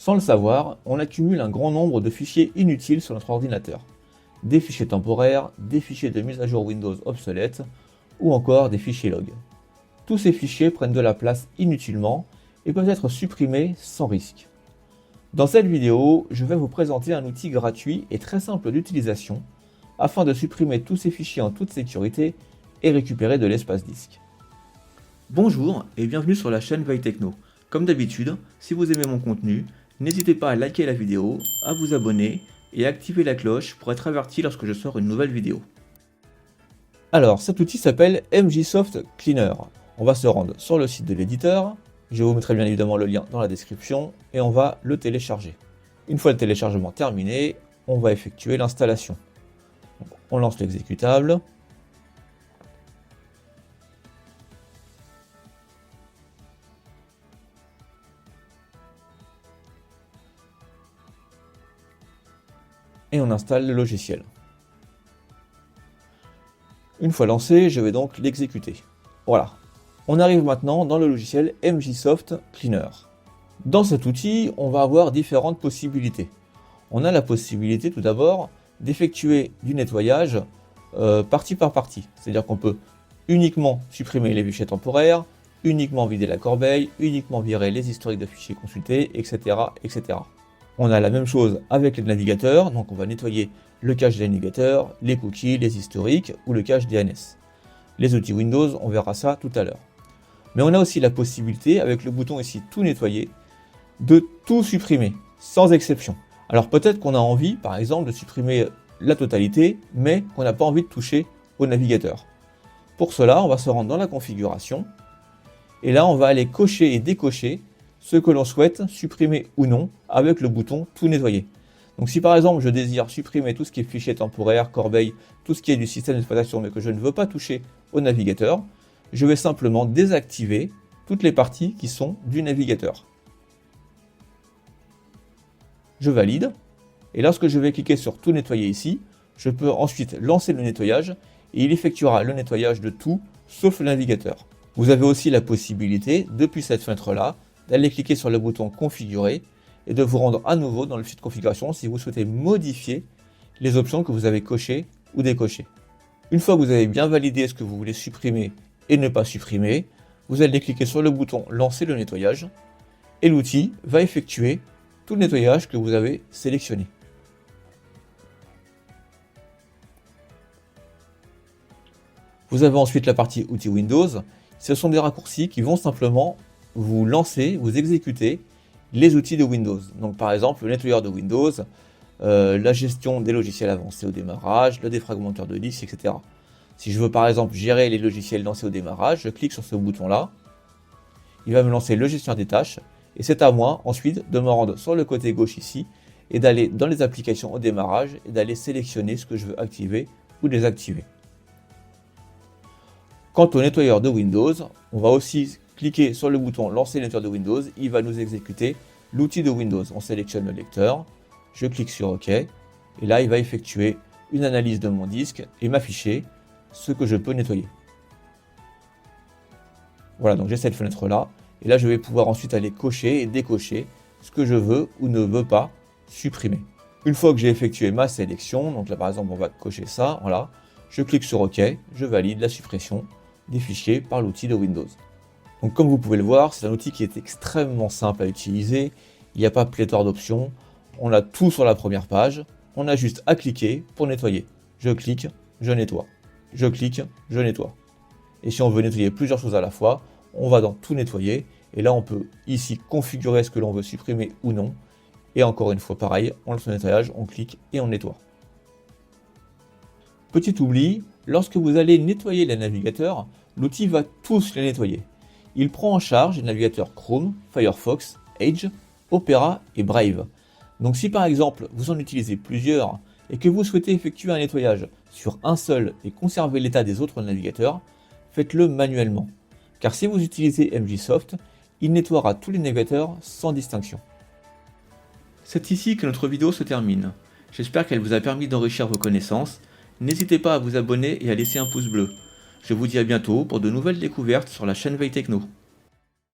Sans le savoir, on accumule un grand nombre de fichiers inutiles sur notre ordinateur. Des fichiers temporaires, des fichiers de mise à jour Windows obsolètes, ou encore des fichiers log. Tous ces fichiers prennent de la place inutilement et peuvent être supprimés sans risque. Dans cette vidéo, je vais vous présenter un outil gratuit et très simple d'utilisation afin de supprimer tous ces fichiers en toute sécurité et récupérer de l'espace disque. Bonjour et bienvenue sur la chaîne Veille Techno. Comme d'habitude, si vous aimez mon contenu, n'hésitez pas à liker la vidéo, à vous abonner et à activer la cloche pour être averti lorsque je sors une nouvelle vidéo. Alors, cet outil s'appelle MJSoft Cleaner. On va se rendre sur le site de l'éditeur. Je vous mettrai bien évidemment le lien dans la description et on va le télécharger. Une fois le téléchargement terminé, on va effectuer l'installation. On lance l'exécutable. Et on installe le logiciel. Une fois lancé, je vais donc l'exécuter. Voilà. On arrive maintenant dans le logiciel MJSoft Cleaner. Dans cet outil, on va avoir différentes possibilités. On a la possibilité tout d'abord d'effectuer du nettoyage partie par partie. C'est-à-dire qu'on peut uniquement supprimer les fichiers temporaires, uniquement vider la corbeille, uniquement virer les historiques de fichiers consultés, etc., etc. On a la même chose avec les navigateurs, donc on va nettoyer le cache des navigateurs, les cookies, les historiques ou le cache DNS. Les outils Windows, on verra ça tout à l'heure. Mais on a aussi la possibilité, avec le bouton ici tout nettoyer, de tout supprimer, sans exception. Alors peut-être qu'on a envie, par exemple, de supprimer la totalité, mais qu'on n'a pas envie de toucher au navigateur. Pour cela, on va se rendre dans la configuration, et là on va aller cocher et décocher ce que l'on souhaite supprimer ou non avec le bouton tout nettoyer. Donc si par exemple je désire supprimer tout ce qui est fichier temporaire, corbeille, tout ce qui est du système d'exploitation mais que je ne veux pas toucher au navigateur, je vais simplement désactiver toutes les parties qui sont du navigateur. Je valide, et lorsque je vais cliquer sur tout nettoyer ici, je peux ensuite lancer le nettoyage et il effectuera le nettoyage de tout sauf le navigateur. Vous avez aussi la possibilité, depuis cette fenêtre-là, d'aller cliquer sur le bouton configurer et de vous rendre à nouveau dans le fichier de configuration si vous souhaitez modifier les options que vous avez cochées ou décochées. Une fois que vous avez bien validé ce que vous voulez supprimer et ne pas supprimer, vous allez cliquer sur le bouton lancer le nettoyage et l'outil va effectuer tout le nettoyage que vous avez sélectionné. Vous avez ensuite la partie outils Windows. Ce sont des raccourcis qui vont simplement vous lancer, vous exécuter les outils de Windows. Donc par exemple le nettoyeur de Windows, la gestion des logiciels avancés au démarrage, le défragmenteur de disques, etc. Si je veux par exemple gérer les logiciels lancés au démarrage, je clique sur ce bouton là, il va me lancer le gestionnaire des tâches, et c'est à moi ensuite de me rendre sur le côté gauche ici, et d'aller dans les applications au démarrage, et d'aller sélectionner ce que je veux activer ou désactiver. Quant au nettoyeur de Windows, on va aussi cliquer sur le bouton lancer le nettoyeur de Windows, il va nous exécuter l'outil de Windows. On sélectionne le lecteur, je clique sur OK, et là il va effectuer une analyse de mon disque et m'afficher ce que je peux nettoyer. Voilà, donc j'ai cette fenêtre là, et là je vais pouvoir ensuite aller cocher et décocher ce que je veux ou ne veux pas supprimer. Une fois que j'ai effectué ma sélection, donc là par exemple on va cocher ça, voilà, je clique sur OK, je valide la suppression des fichiers par l'outil de Windows. Donc comme vous pouvez le voir, c'est un outil qui est extrêmement simple à utiliser, il n'y a pas pléthore d'options, on a tout sur la première page, on a juste à cliquer pour nettoyer. Je clique, je nettoie. Je clique, je nettoie. Et si on veut nettoyer plusieurs choses à la fois, on va dans tout nettoyer, et là on peut ici configurer ce que l'on veut supprimer ou non, et encore une fois pareil, on lance le nettoyage, on clique et on nettoie. Petit oubli, lorsque vous allez nettoyer les navigateurs, l'outil va tous les nettoyer. Il prend en charge les navigateurs Chrome, Firefox, Edge, Opera et Brave. Donc si par exemple vous en utilisez plusieurs et que vous souhaitez effectuer un nettoyage sur un seul et conserver l'état des autres navigateurs, faites-le manuellement. Car si vous utilisez MJSoft, il nettoiera tous les navigateurs sans distinction. C'est ici que notre vidéo se termine. J'espère qu'elle vous a permis d'enrichir vos connaissances. N'hésitez pas à vous abonner et à laisser un pouce bleu. Je vous dis à bientôt pour de nouvelles découvertes sur la chaîne Veille Techno.